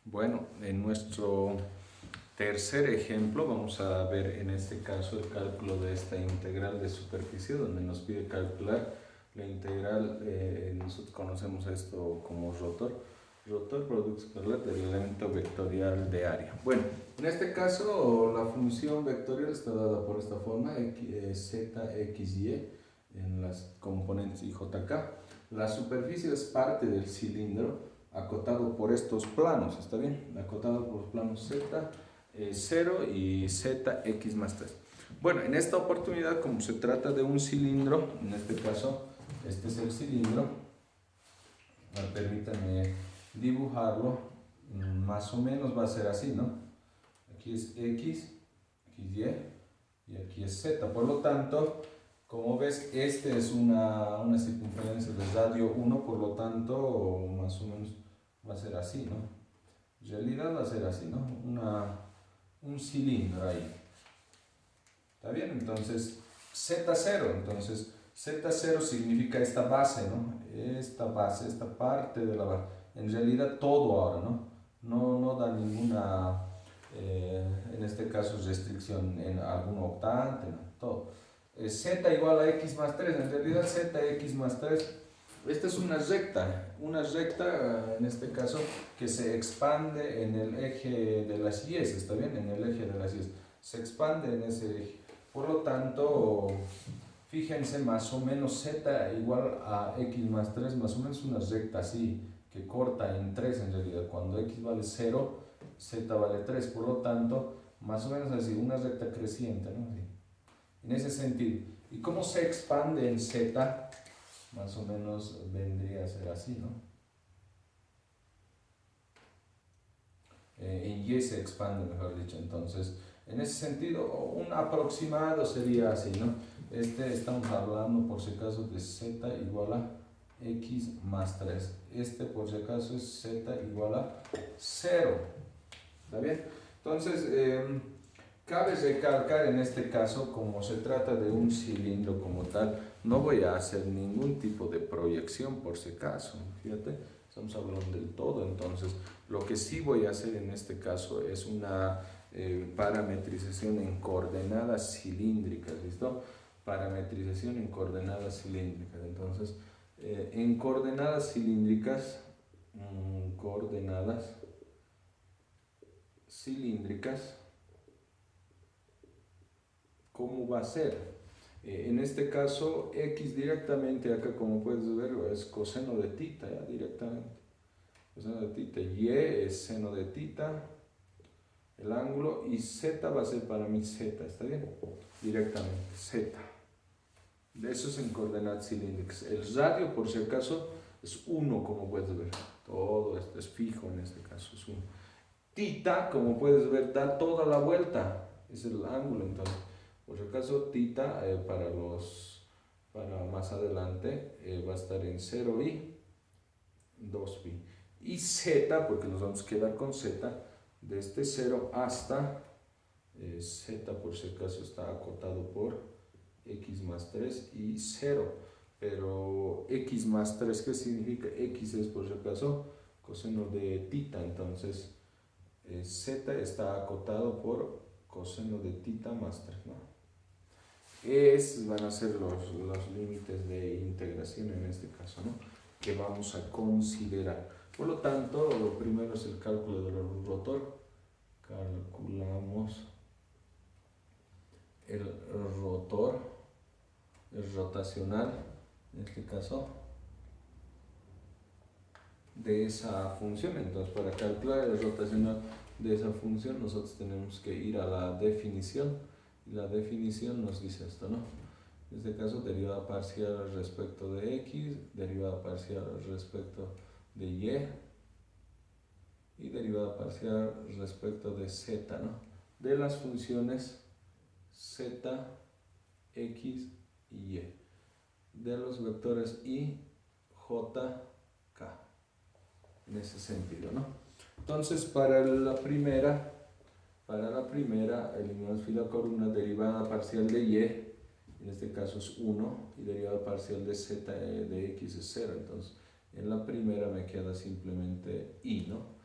Bueno, en nuestro tercer ejemplo vamos a ver en este caso el cálculo de esta integral de superficie donde nos pide calcular la integral, nosotros conocemos esto como rotor producto escalar del elemento vectorial de área. Bueno, en este caso la función vectorial está dada por esta forma, z, x, y en las componentes i, j, k. La superficie es parte del cilindro acotado por estos planos, ¿está bien? Acotado por los planos z, 0 y z, x más 3. Bueno, en esta oportunidad, como se trata de un cilindro, en este caso, este es el cilindro, permítanme dibujarlo, más o menos va a ser así, ¿no? Aquí es x, aquí es y aquí es z, por lo tanto, como ves, este es una circunferencia de radio 1, por lo tanto, más o menos va a ser así, ¿no? En realidad va a ser así, ¿no? Un cilindro ahí. ¿Está bien? Entonces, Z0. Entonces, Z0 significa esta base, ¿no? Esta base, esta parte de la base. En realidad todo ahora, ¿no? No da ninguna, en este caso, restricción en algún octante, ¿no? Todo. Z igual a x más 3. En realidad, zx más 3. Esta es una recta en este caso que se expande en el eje de las y, ¿está bien? En el eje de las y. Se expande en ese eje. Por lo tanto, fíjense, más o menos z igual a x más 3, más o menos una recta así, que corta en 3 en realidad. Cuando x vale 0, z vale 3. Por lo tanto, más o menos así, una recta creciente, ¿no? Así. En ese sentido. ¿Y cómo se expande en z? Más o menos vendría a ser así, ¿no? En y se expande, mejor dicho. Entonces, en ese sentido, un aproximado sería así, ¿no? Estamos hablando por si acaso de z igual a x más 3. Por si acaso es z igual a 0. ¿Está bien? Entonces, cabe recalcar en este caso, como se trata de un cilindro como tal, no voy a hacer ningún tipo de proyección por si acaso, fíjate, estamos hablando del todo. Entonces, lo que sí voy a hacer en este caso es una parametrización en coordenadas cilíndricas, ¿listo? Parametrización en coordenadas cilíndricas. Entonces, en coordenadas cilíndricas, ¿cómo va a ser? En este caso, x directamente, acá como puedes ver, es coseno de tita, ¿ya? Directamente. Coseno de tita. Y es seno de tita, el ángulo, y z va a ser para mí z, ¿está bien? Directamente, z. De eso es en coordenadas cilíndricas. El radio, por si acaso, es 1, como puedes ver. Todo esto es fijo en este caso, es 1. Tita, como puedes ver, da toda la vuelta. Es el ángulo, entonces. Por si acaso, tita para más adelante va a estar en 0 y 2 pi. Y z, porque nos vamos a quedar con z, desde 0 hasta z, por si acaso está acotado por x más 3 y 0. Pero x más 3, ¿qué significa? X es, por si acaso, coseno de tita. Entonces, z está acotado por coseno de tita más 3, ¿no? Van a ser los límites de integración en este caso, ¿no? Que vamos a considerar. Por lo tanto, lo primero es el cálculo del rotor. Calculamos el rotor, el rotacional, en este caso, de esa función. Entonces, para calcular el rotacional de esa función, nosotros tenemos que ir a la definición. Y la definición nos dice esto, ¿no? En este caso, derivada parcial respecto de x, derivada parcial respecto de y derivada parcial respecto de z, ¿no? De las funciones z, x y y. De los vectores i, j, k. En ese sentido, ¿no? Entonces, para la primera eliminamos fila columna, derivada parcial de y, en este caso es 1, y derivada parcial de z de x es 0. Entonces, en la primera me queda simplemente i, ¿no?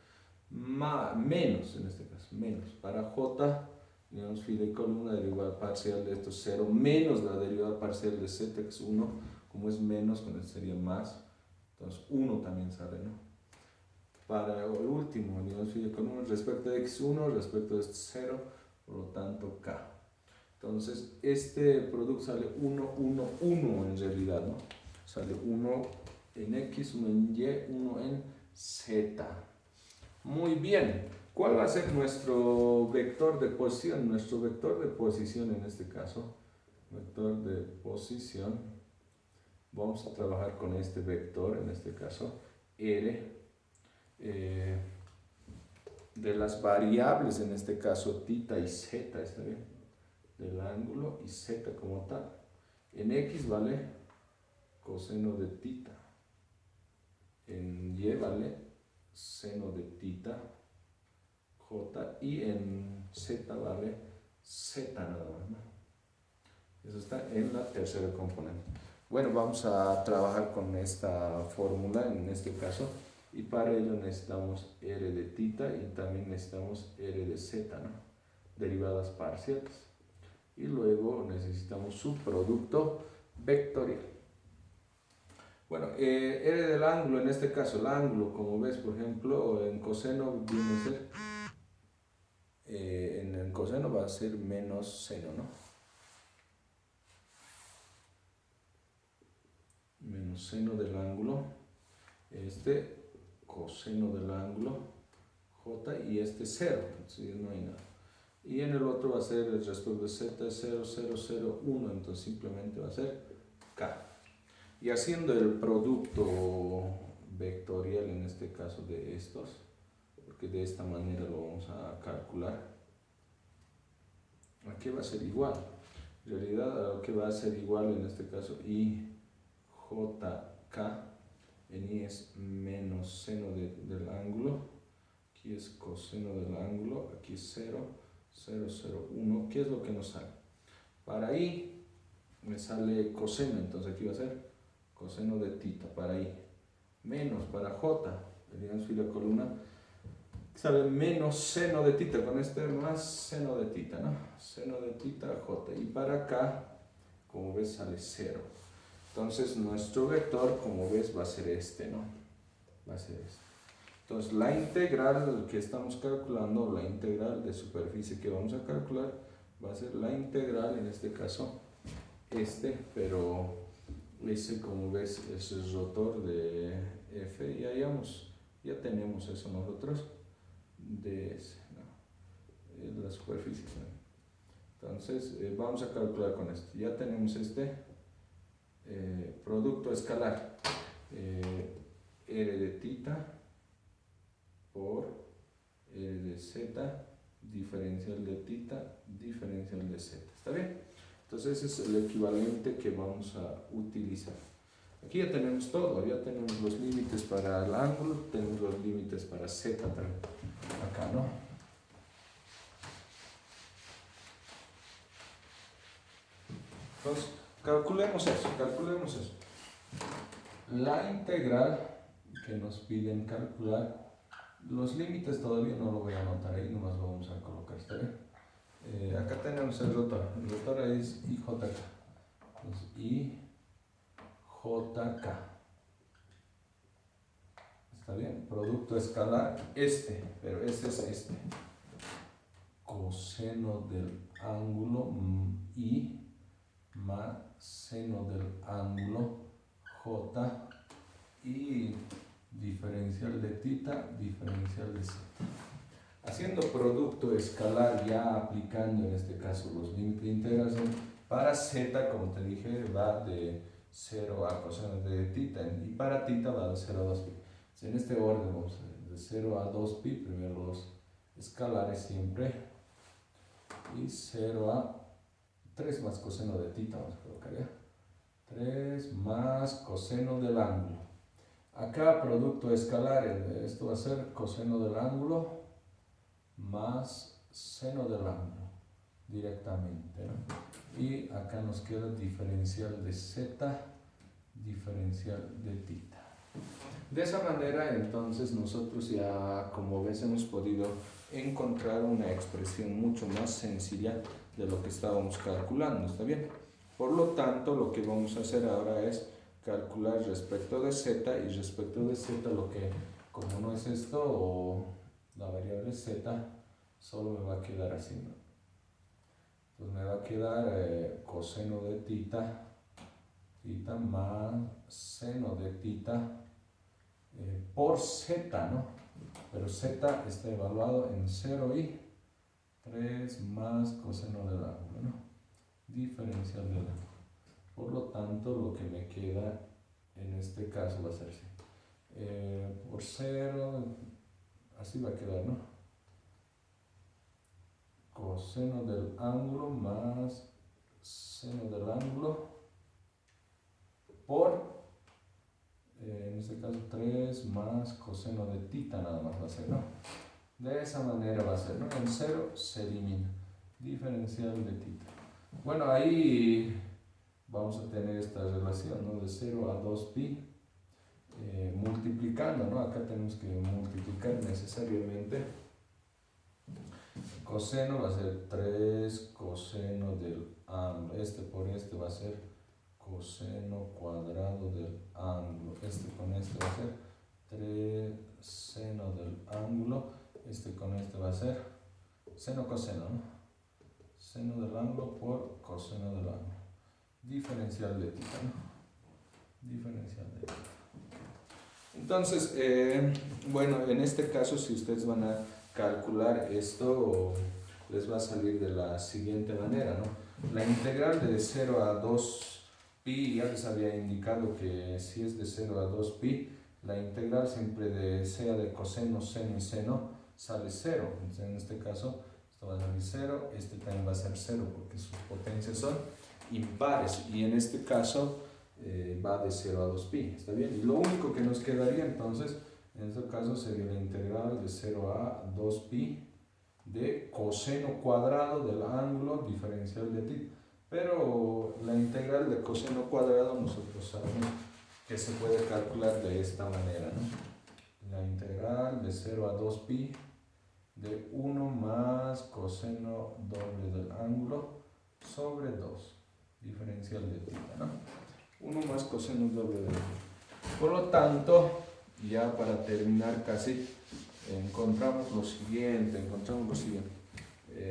menos, en este caso, menos. Para J, digamos, phi de columna, derivada parcial de esto es 0, menos la derivada parcial de z, que es 1, como es menos, con esto sería más, entonces 1 también sale, ¿no? Para el último, digamos, phi de columna, respecto de x1, respecto de este 0, por lo tanto k. Entonces, este producto sale 1, 1, 1 en realidad, ¿no? Sale 1 en x, 1 en y, 1 en z. Muy bien. ¿Cuál va a ser nuestro vector de posición? Nuestro vector de posición en este caso, vector de posición, vamos a trabajar con este vector, en este caso, R, de las variables, en este caso, θ y z, ¿está bien? Del ángulo y z como tal. En x vale coseno de θ, en y vale seno de θ, j, y en z vale z nada más, ¿no? Eso está en la tercera componente. Bueno, vamos a trabajar con esta fórmula en este caso, y para ello necesitamos r de θ y también necesitamos r de z, ¿no? Derivadas parciales. Y luego necesitamos su producto vectorial. Bueno, R del ángulo, en este caso el ángulo, como ves, por ejemplo, en coseno viene a ser, en el coseno va a ser menos seno, ¿no? Menos seno del ángulo, este coseno del ángulo, J, y este 0, entonces no hay nada. Y en el otro va a ser el respecto de z 0, 0, 0, 1, entonces simplemente va a ser k. Y haciendo el producto vectorial, en este caso de estos, porque de esta manera lo vamos a calcular, aquí va a ser igual. En realidad, lo que va a ser igual en este caso, i jk, en i es menos seno del ángulo, aquí es coseno del ángulo, aquí es 0, 0, 0, 1. ¿Qué es lo que nos sale? Para i me sale coseno, entonces aquí va a ser coseno de θ para i, menos para j, digamos phi de columna, sale menos seno de θ, con este más seno de θ, ¿no? Seno de θ j, y para k, como ves, sale 0. Entonces nuestro vector, como ves, va a ser este, ¿no? Va a ser este. Entonces la integral que estamos calculando, la integral de superficie que vamos a calcular, va a ser la integral, en este caso, pero ese, como ves, es el rotor de f, y ya tenemos eso nosotros, de ese, ¿no? Es la superficie, ¿no? Entonces vamos a calcular con esto. Ya tenemos este producto escalar, r de θ por r de z, diferencial de θ, diferencial de z. ¿Está bien? Entonces ese es el equivalente que vamos a utilizar. Aquí ya tenemos todo, ya tenemos los límites para el ángulo, tenemos los límites para z también, acá, ¿no? Entonces, calculemos eso. La integral que nos piden calcular, los límites todavía no lo voy a anotar ahí, nomás lo vamos a colocar, ¿está bien? Acá tenemos el rotor es IJK, entonces IJK, ¿está bien? Producto escalar, pero este es este, coseno del ángulo I más seno del ángulo J, y diferencial de θ, diferencial de z. Haciendo producto escalar, ya aplicando en este caso los límites de integración, para z, como te dije, va de 0 a coseno de θ, y para θ va de 0 a 2pi. Entonces, en este orden vamos a ver, de 0 a 2pi, primero los escalares siempre, y 0 a 3 más coseno de θ, vamos a colocar ya, 3 más coseno del ángulo. Acá producto escalar, esto va a ser coseno del ángulo más seno del ángulo directamente, ¿no? Y acá nos queda diferencial de z, diferencial de θ. De esa manera, entonces, nosotros ya, como ves, hemos podido encontrar una expresión mucho más sencilla de lo que estábamos calculando, ¿está bien? Por lo tanto, lo que vamos a hacer ahora es calcular respecto de z, y respecto de z lo que, como no es esto, o la variable z, solo me va a quedar así, ¿no? Entonces me va a quedar coseno de tita más seno de tita por z, ¿no? Pero z está evaluado en 0 y 3 más coseno del ángulo, ¿no? Diferencial del ángulo. Por lo tanto, lo que me queda en este caso va a ser así. Por 0, así va a quedar, ¿no? Coseno del ángulo más seno del ángulo por, en este caso, 3 más coseno de tita nada más va a ser, ¿no? De esa manera va a ser, ¿no? En 0 se elimina. Diferencial de tita. Bueno, ahí vamos a tener esta relación, ¿no? De 0 a 2pi, multiplicando, ¿no? Acá tenemos que multiplicar necesariamente. Coseno va a ser 3 coseno del ángulo. Este por este va a ser coseno cuadrado del ángulo. Este con este va a ser 3 seno del ángulo. Este con este va a ser seno coseno, ¿no? Seno del ángulo por coseno del ángulo. Diferencial de tita, ¿no? Diferencial de tita. Entonces, bueno, en este caso, si ustedes van a calcular esto, les va a salir de la siguiente manera, ¿no? La integral de 0 a 2pi, ya les había indicado que si es de 0 a 2pi, la integral siempre sea de coseno, seno y seno, sale 0. Entonces, en este caso, esto va a salir 0, este también va a ser 0 porque sus potencias son impares, y en este caso va de 0 a 2pi, ¿está bien? Y lo único que nos quedaría entonces, en este caso, sería la integral de 0 a 2pi de coseno cuadrado del ángulo diferencial de tita. Pero la integral de coseno cuadrado nosotros sabemos que se puede calcular de esta manera, ¿no? La integral de 0 a 2pi de 1 más coseno doble del ángulo sobre 2, diferencial de tita, ¿no? 1 más coseno doble del ángulo. Por lo tanto, ya para terminar casi, encontramos lo siguiente.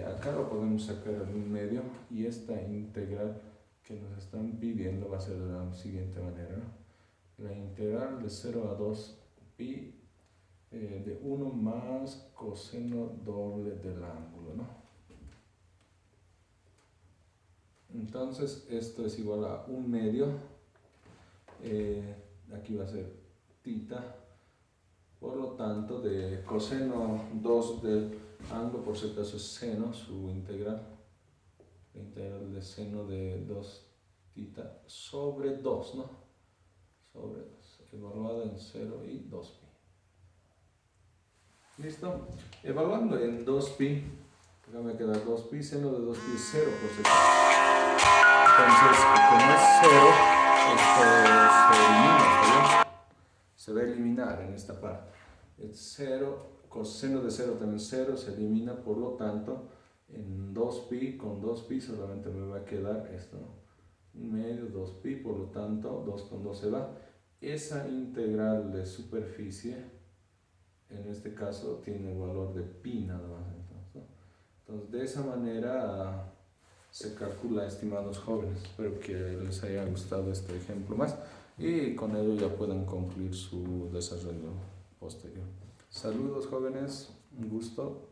Acá lo podemos sacar al medio, y esta integral que nos están pidiendo va a ser de la siguiente manera, ¿no? La integral de 0 a 2pi de 1 más coseno doble del ángulo, ¿no? Entonces esto es igual a 1 medio, aquí va a ser tita, por lo tanto de coseno 2 del ángulo, por si acaso es seno, su integral, la integral de seno de 2 tita sobre 2, ¿no? Sobre 2, evaluada en 0 y 2pi. ¿Listo? Evaluando en 2pi, acá me queda 2pi, seno de 2pi es 0 por si acaso. Entonces, como es 0, esto se elimina, ¿sí? Se va a eliminar en esta parte. Es 0, coseno de 0 también 0, se elimina, por lo tanto, en 2pi, con 2pi solamente me va a quedar esto, ¿no? 1 medio 2pi, por lo tanto, 2 con 2 se va. Esa integral de superficie, en este caso, tiene el valor de pi nada más. Entonces, de esa manera se calcula, estimados jóvenes. Espero que les haya gustado este ejemplo más, y con ello ya puedan concluir su desarrollo posterior. Saludos, jóvenes, un gusto.